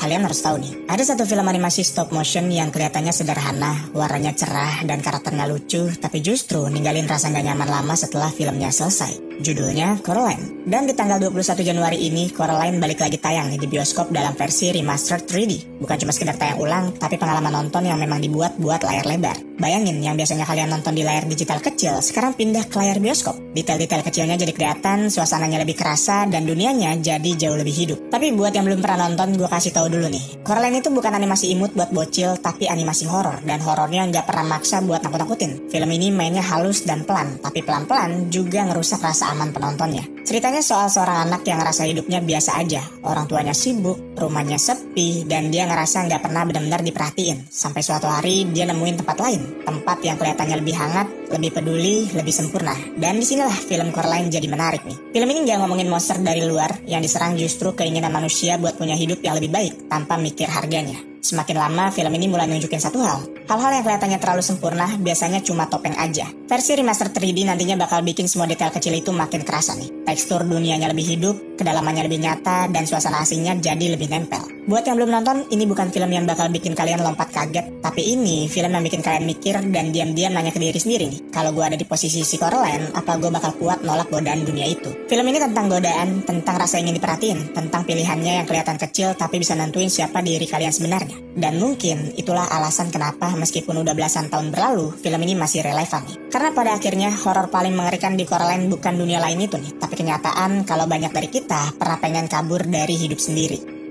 Kalian harus tahu nih, ada satu film animasi stop motion yang kelihatannya sederhana, warnanya cerah, dan karakternya lucu, tapi justru ninggalin rasa gak nyaman lama setelah filmnya selesai. Judulnya Coraline. Dan di tanggal 21 Januari ini, Coraline balik lagi tayang nih di bioskop dalam versi remastered 3D. Bukan cuma sekedar tayang ulang, tapi pengalaman nonton yang memang dibuat buat layar lebar. Bayangin, yang biasanya kalian nonton di layar digital kecil, sekarang pindah ke layar bioskop. Detail-detail kecilnya jadi kelihatan, suasananya lebih kerasa, dan dunianya jadi jauh lebih hidup. Tapi buat yang belum pernah nonton, gue kasih tahu dulu nih. Coraline itu bukan animasi imut buat bocil, tapi animasi horor, dan horornya nggak pernah maksa buat nakut-nakutin. Film ini mainnya halus dan pelan, tapi pelan-pelan juga ngerusak rasa aman penontonnya. Ceritanya soal seorang anak yang ngerasa hidupnya biasa aja. Orang tuanya sibuk, rumahnya sepi, dan dia ngerasa nggak pernah benar-benar diperhatiin. Sampai suatu hari dia nemuin tempat lain, tempat yang kelihatannya lebih hangat, lebih peduli, lebih sempurna. Dan disinilah film Coraline jadi menarik nih. Film ini nggak ngomongin monster dari luar, yang diserang justru keinginan manusia buat punya hidup yang lebih baik tanpa mikir harganya. Semakin lama, film ini mulai nunjukin satu hal. Hal-hal yang kelihatannya terlalu sempurna biasanya cuma topeng aja. Versi remaster 3D nantinya bakal bikin semua detail kecil itu makin kerasa nih. Tekstur dunianya lebih hidup, kedalamannya lebih nyata, dan suasana aslinya jadi lebih nempel. Buat yang belum nonton, ini bukan film yang bakal bikin kalian lompat kaget, tapi ini film yang bikin kalian mikir dan diam-diam nanya ke diri sendiri nih. Kalau gue ada di posisi si Coraline, apa gue bakal kuat nolak godaan dunia itu? Film ini tentang godaan, tentang rasa ingin diperhatiin, tentang pilihannya yang kelihatan kecil tapi bisa nentuin siapa diri kalian sebenarnya. Dan mungkin itulah alasan kenapa meskipun udah belasan tahun berlalu, film ini masih relevan nih. Karena pada akhirnya horor paling mengerikan di Coraline bukan dunia lain itu nih, tapi kenyataan kalau banyak dari kita pernah pengen kabur dari hidup sendiri.